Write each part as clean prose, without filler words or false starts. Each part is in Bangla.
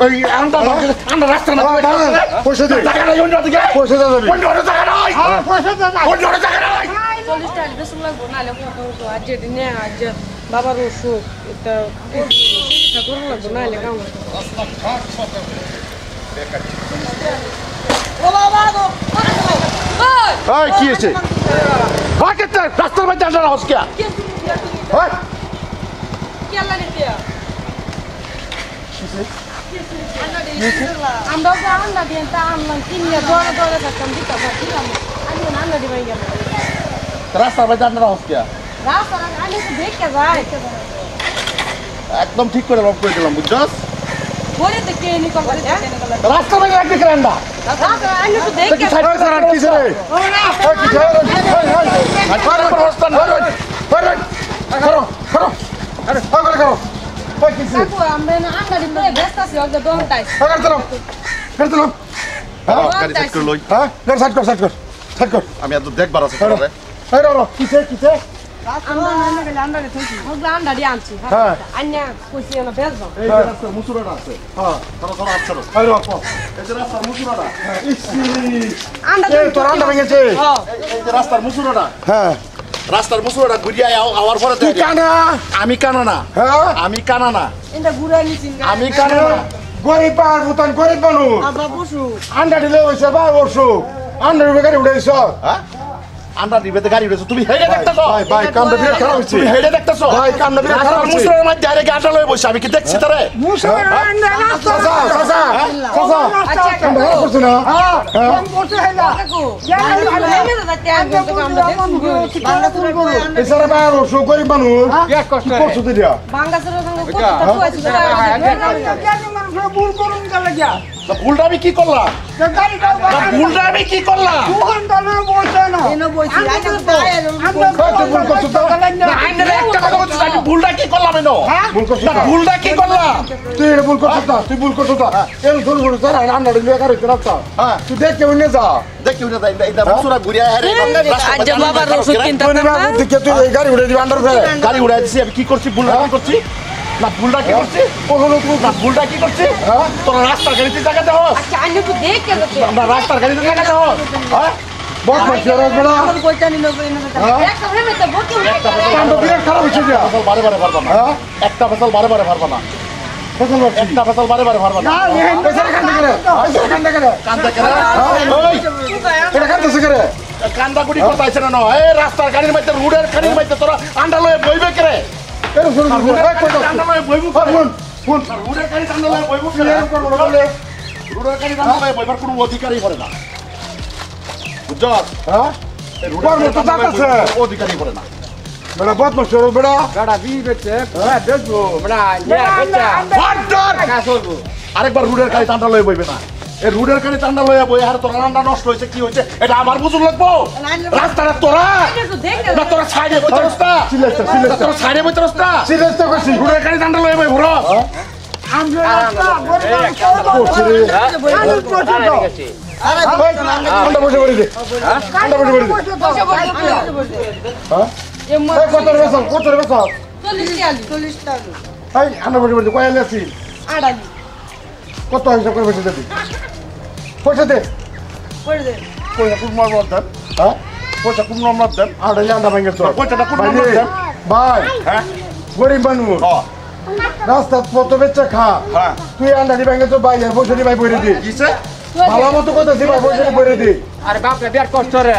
ওই আন্ডা রাস্তা না পয়সা দে টাকা নাই অন্য দিকে পয়সা দে অন্য টাকা নাই পয়সা দে না অন্য টাকা নাই 40 টাকা বেশি লাগবে না হলে তো আজ দিনে আজ বাবার অসুখ এটা করব লাগবে না হলে কাম ও বাবা গো এই কি হইছে বাকেট রাস্তার মধ্যে আন্ডা হাউস কে ওই কি আল্লাহ রে আমরা আন্ডা দিয়ে তা আনলাম কিনে দৌড়ে দৌড়ে থাকতাম দিতে পারছিলাম আমি আন্ডা দিবাই গেল রাস্তার মধ্যে আন্ডা হাউস কে রাস্তা আমি তো দেখে যাই একদম ঠিক করে লক করে দিলাম বুঝছস বলে তো কে নি করে রাস্তার মধ্যে রাখতে কেন রাস্তা আমি তো দেখে কি সাইড করে কিছে রে ওই কি রে আরে প্রস্তান করো আরে পাগল করো ওই কিছে কাকু আমরা না আন্ডা দিতে ব্যস্ত আছি ওকে দমটাই পাগল করো গাড়ি সাইড করে লই হ্যাঁ গাড়ি সাইড কর আমি এত দেখবার আছে তোরে এই রো কিছে আমরা না গেলে আন্ডা দিতে ওগুলা আন্ডা দিয়ে আনছি হ্যাঁ আন্না কইছি না বেজবা এই যে রাস্তা মুসুরাটা আছে হ্যাঁ ধরো আচ্ছা এই রো এই যে রাস্তা মুসুরাটা ইসি আন্ডা এই তোর আন্ডা ভেঙেছে হ্যাঁ এই যে রাস্তার মুসুরাটা হ্যাঁ রাস্তার মুসুরাটা ঘুরিয়ে আওয়ার পরে তুই কানা আমি কানা না হ্যাঁ আমি কানা না এটা ঘুরে নিছিন আমি কানা না গরিব আর ভুতান গরিব মানুষ আবা বসু আন্ডা দিলে হইছে বা বসু আন্ডা দিবে গাড়ি উড়াইছ হ্যাঁ আন্ডা দিবে গাড়ি উড়াইছ তুমি হেডে দেখতেছ ভাই কামটা বিরাট খারাপ হইছে তুমি হেডে দেখতেছ ভাই কামটা বিরাট খারাপ হইছে মুসুরার মধ্যে ডাইরেক্ট আটা লয়ে বসে আমি কি দেখছি তারে মুসুরার আন্ডা রাস্তা চাচা আচ্ছা কামটা খারাপ করছ না হ্যাঁ কম করতে হেলা কাকু বাংলা সুরে এছাড়া বা বসু গরিব মানুষ এক কষ্ট করছ দিয়া বাংলা সুরে সঙ্গে কত আছে ভুল করুন গেল গিয়া ভুলটা আমি কি করলাম ভুলটা আমি কি করলাম ভুলটা কি করলাম ভুলটা কি করলাম তুই ভুল করছিস না তুই ভুল করছিস না এর ভুল ভুল স্যার রান্না দিলে কার হইছে রাস্তা হ্যাঁ তুই দেখ কেউ নিয়ে যা দেখ কেউ নিয়ে যা এটা মুসুরা ঘুরিয়া হারে আজ বাবার ওষুধ কিনতে না দেখে তুই গাড়ি উড়াই দিবি আন্ডার গাড়ি উড়াই দিছি আমি কি করছি ভুল করছি না ভুলটা কি করছি কখনো তুই না ভুলটা কি করছি হ্যাঁ তোরা রাস্তার গাড়িতে জায়গা দাও আচ্ছা আমি তো দেখে যাচ্ছি আমরা রাস্তার গাড়িতে জায়গা দাও হ্যাঁ বহুত মাছ রাখবে না আমার কইতা নি নবে একটা ফ্রেমে তো বকি কাণ্ড বিরাট খারাপ হচ্ছে যা ফসল বারে পারবা না হ্যাঁ একটা ফসল বারে পারবা না ফসল একটা ফসল বারে পারবা না পেছনে কান্দা করে কান্দা করে ওই এটা কান্দছে করে কান্দা গুড়ি করতাইছ না এই রাস্তার গাড়ির মধ্যে রোডের গাড়ির মধ্যে তোরা আন্ডা লয়ে বইবে করে এর শুরু আন্ডা লয়ে বইবু ফোন রোডের গাড়ি আন্ডা লয়ে বইবু করে রোডের গাড়ি আন্ডা লয়ে বইবার কোনো অধিকারই করে না বুঝছো হ্যাঁ রোডের মতো যাচ্ছে অধিকারই করে না বড় বদমাশ রে বড় গাড়া বি বেচে হ্যাঁ দেখবো বড় আরেকবার রোডের গাড়ি আন্ডা লয়ে বইবে না এই রোডের গাড়ি আন্ডা লয়ে বই আর তোর রান্না নষ্ট হইছে কি হইছে এটা আমার বুঝুন লাগবো রাস্তাটা তোরা না তোরা সাইডে বইতে রাস্তা সিলেস্তা তোরা সাইডে বইতে রাস্তা সিলেস্তা কইছি রোডের গাড়ি আন্ডা লয়ে বই ভরো আমরা রাস্তা আরে আন্ডা বসে পড়ি দে আন্ডা বসে পড়ি দে হ্যাঁ এই কত রে বসল 40 টাকা এই আন্ডা বসে পড়ি দে কয় আনছি আড়ালি কত হিসাব করে বসে দিবি পয়সা দে পয়সা কোন মার বল দেন হ্যাঁ পয়সা কোন মার দেন আড়াই আন্ডা ভেঙে তো পয়সাটা কোন মার দেন ভাই হ্যাঁ গরিব মানুষ রাস্তা কত বেচা খা হ্যাঁ তুই আন্ডা দি ভেঙে তো ভাই পয়সা দি ভাই বইরে দি কিছে ভালো মতো কথা দি ভাই পয়সা দি বইরে দি আরে বাপ রে বিরাট কষ্ট রে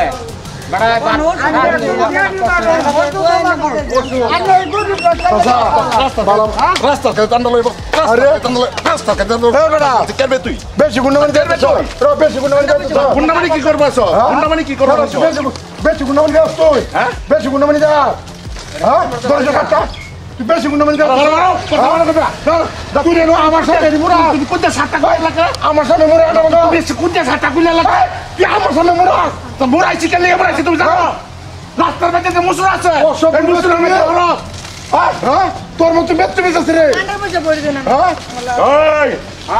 বড় রাস্তা কে আন্ডা লইব আরে রাস্তা কে আন্ডা লইব বেটা কেবে তুই বেশি গুণমান দে তো বেশি গুণমান দে তো গুণমানি কি করবাছ গুণমানি কি করবাছ বেশি গুণমান দে তুই হ্যাঁ বেশি গুণমানি দা হ্যাঁ দরজা কাটা তুই বেশি গুণমানি দে তুই রে আমার সাথে মুরা তুই কোনটা সাতটা কই লাগা আমার সামনে মুরা না তুই কোনটা সাতটা কইলা লাগা তুই আমার সামনে মুরা তো মুরাইছি কেন মুরাইছি তুমি জানো রাস্তার মধ্যে মুসুরা আছে এই মুসুরার মধ্যে হলো হ্যাঁ তোর মতো বেচতে বেচছে রে আন্ডা বসে পড়ে দেন হ্যাঁ এই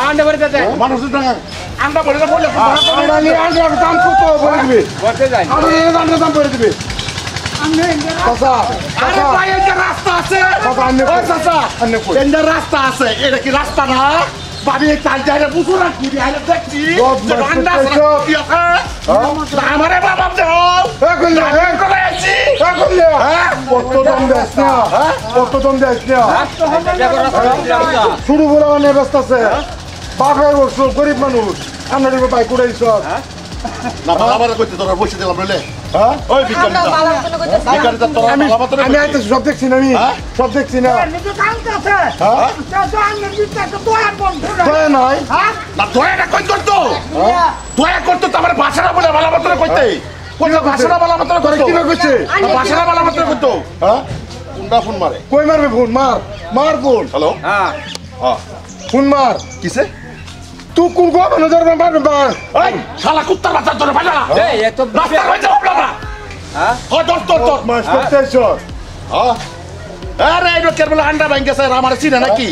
আন্ডা ভরে দে মানুষের টাকা আন্ডা ভরে দে বলে আন্ডা নিয়ে আন্ডার দাম কত বলে দিবি বসে যাই আমি এই আন্ডার দাম বলে দিবি চাচা আরে ভাই এই রাস্তা আছে চাচা ও চাচা এই রাস্তা আছে এটা কি রাস্তা না পাবি কাল যাইলে বুঝু না কি আইলে দেখছি আন্ডা আমারে বাবা দাও এ কইলে এ করে আছি এ কইলে হ্যাঁ কত দাম দেস না হ্যাঁ কত দাম দেস না শুরু বড় অনেক ব্যস্ত আছে বাপের বসু গরিব মানুষ আমরা ভাই কুড়াই সব না বাবা কইতে তোরা বসে দিলাম বলে হ্যাঁ ওই বিকারিতা বিকারিতা তোরা আমি আইতে সব দেখছি না আমি সব দেখছি না নিজে কাম করছে হ্যাঁ তো আমি জিততে তো তোয়ার বন্ধ তোয় নয় না তোয়টা কই করতো তোয়া করতো তোমার ভাষাটা বলে ভালো মত কইতে কোন ভাষাটা ভালো মত করে কি কইছে ভাষাটা ভালো মত কইতো হ্যাঁ কোনটা ফোন মারে কই মারবে ফোন মার মার ফোন হ্যালো হ্যাঁ হ্যাঁ ফোন মার কিসে তুই কোন গো নজর মারবে মার এই শালা কুত্তার বাচ্চা তোরে ভালো এই এত রাস্তা হয়ে যাও বাবা হ্যাঁ ও দর মাস করতেছ হ্যাঁ আরে এই লোকের বলে আন্ডা ভাঙছে আমার চিনে নাকি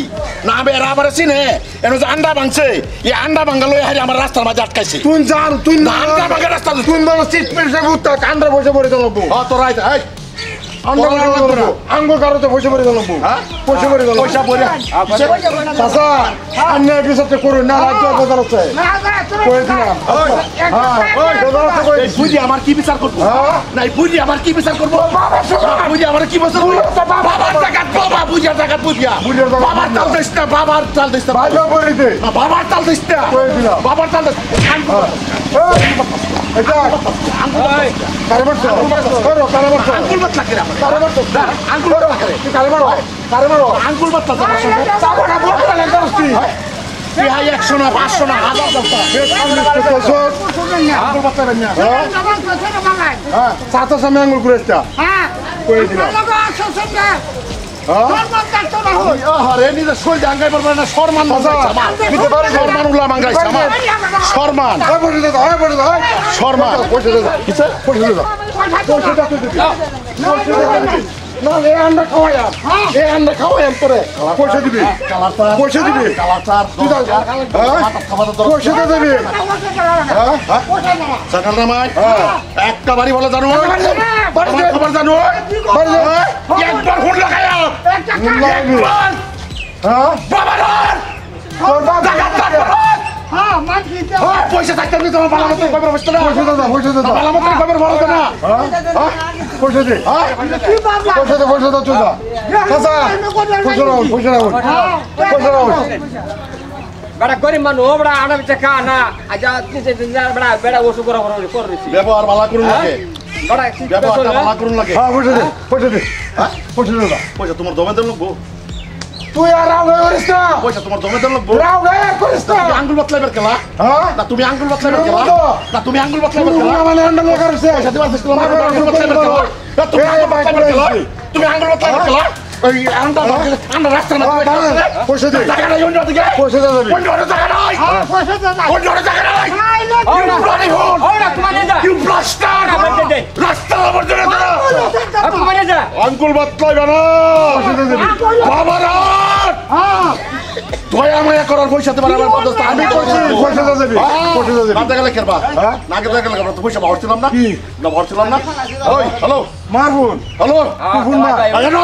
না বে আমার চিনে এনো যে আন্ডা ভাঙছে এই আন্ডা ভাঙালো হারি আমার রাস্তার মাঝে আটকাইছে তুই জান তুই না আন্ডা ভাঙা রাস্তা তুই বড় সিট পেছে উত্তা আন্ডা বসে পড়ে চলবো হ্যাঁ তোর আইতা এই আন্ডা ভাঙা আঙ্গুর কারোতে বসে পড়ে চলবো হ্যাঁ বসে পড়ে চলবো পয়সা পড়ে চাচা অন্যায় বিচারতে করো না রাজ্য বদল আছে কই দিলাম হ্যাঁ ওই বদল আছে কই বুঝি আমার কি বিচার করব নাই বুঝি আমার কি বিচার করব বুঝি আমার কি বিচার করব বাবার টাকা বাবা বুঝি টাকা বুঝিয়া বাবার তাল দিস না বাবার তাল দিস না ভালো করে দে বাবার তাল দিস না কই দিলাম বাবার তাল দিস এটা কারবার করো কারবার আঙ্গুল মত লাগে কারবার তো আঙ্গুল লাগে কারবার কারবার আঙ্গুল মত লাগে সাবনা বড় লাগে দস্তি এই 100 না 500 না 1000 দস্তা আঙ্গুল মত লাগে না হ্যাঁ সাতো সময় আঙ্গুল করেছটা হ্যাঁ কই দিলাম আরে নিজে শোল জাঙ্গাই পারবে না সম্মান দিতে পারে সম্মান উলা মাঙ্গাইছে আমার সম্মান হয় বসে দাও হয় বসে দাও সম্মান বসে দাও কিসে বসে দাও বসে দাও তুই দিবি না এ আন্ডা খাওয়ায়া এ আন্ডা খাওয়ায়া পরে পয়সা দিবি কালারটা পয়সা দিবি কালারটা তুই দাও খাবার দাও পয়সা দিবি হ্যাঁ সাকাল রামাই একটা বাড়ি বলে জানো বাড়ি খবর জানো বাড়ি একবার ফোন লাগায়া হ্যাঁ বাবা তোর বাবা হ্যাঁ মানছি তো পয়সা থাকতে তুমি তোমার ভালো মতো খবর বসতে না পয়সা দাও ভালো মতো খবর বলো না হ্যাঁ পয়সা দে হ্যাঁ কি বাবা পয়সা দাও চুদা চাচা পয়সা দাও বড় গরিব মানুষ বড় আনা বিচা কা না আজা বড় বড় ওসু করা করছি ব্যবহার ভালো করুন লাগে বড় ব্যবহারটা ভালো করুন লাগে হ্যাঁ পয়সা দে হ্যাঁ পয়সা তোমার দমে দেন লোক তুই আর রাও করিস না পয়সা তোমার দমে দেন লোক রাও করিস না আঙ্গুল বাতলাইবার খেলা হ্যাঁ না তুমি আঙ্গুল বাতলাইবার খেলা না তুমি আঙ্গুল বাতলাইবার খেলা মানে আন্ডা লাগারছে পয়সা দিবার চেষ্টা করো আঙ্গুল বাতলাইবার খেলা তুমি আঙ্গুল বাতলাইবার খেলা ওই আন্ডা রাস্তার মধ্যে পয়সা দে টাকা নাই অন্য দিকে পয়সা দে অন্য টাকা নাই পয়সা দে অন্য টাকা নাই ওরা তোমারে দা ইউ ব্লাস্টার রাস্তা বর্জনে দা তোমারে দা আঙ্গুল বাতলাইবা না পয়সা দে বাবারা হ্যাঁ তোয় আমায় করার পয়সা দেবার আমার পদস্থ আমি কইছি পয়সা দেবি পয়সা দেবি না গেলে করবা হ্যাঁ না গেলে তো পয়সা ভরছিলাম না কি না ভরছিলাম না ওই হ্যালো মারবুন হ্যালো ফোন না আয়না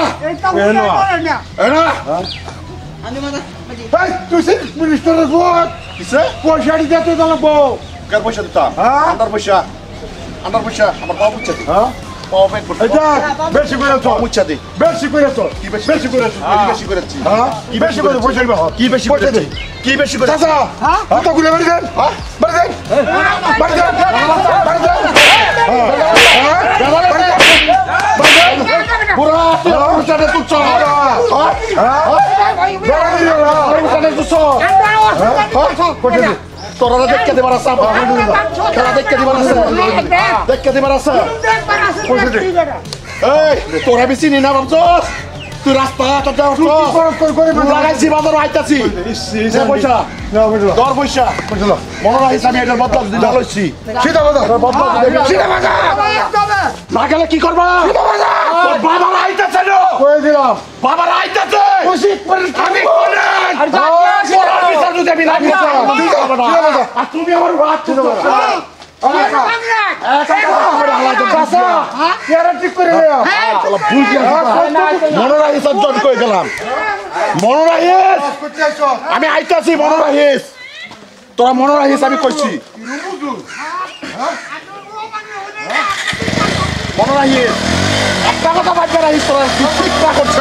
এনা আমি মাদা ভাই তুই সে মিনিস্টারের ভোট কিসে পয়সা দিতে তো লাগবো কার পয়সা দিতা হ্যাঁ আন্ডার পয়সা আমার বাবু চাই হ্যাঁ পাওবেন এটা বেশি করে তো মুচ্ছা দি বেশি করে তো কি বেশি করে কি বেশি করেছি হ্যাঁ কি বেশি করে পয়সা দিবা কি বেশি করেছি কি বেশি করে চাচা হ্যাঁ কত গুলো বাড়ি দেন হ্যাঁ বাড়ি দেন পুরা পুরুষারে তুই চল তোরা দেখতে দিবার আছে তোরা দেখতে দিবার আছে দেখতে দিবার আছে এই তোরা বেশি নি না ভাবছস তুই রাস্তা লাগাইছি বাজার আইতাছি পয়সা দর পয়সা মনে রাখিস আমি এটার বদলা দিতে লইছি সিধা বাজার না গেলে কি করবা বাবার আইতাছে কয়ে দিলাম বাবার আইতাছে আমি বলেন তুমি আমার আমি আইতাছি মনে রাখিস তোরা মনে রাখিস আমি কইছি মনে রাখিস একটা কথা বাদ রাখিস তোরা ঠিক করছ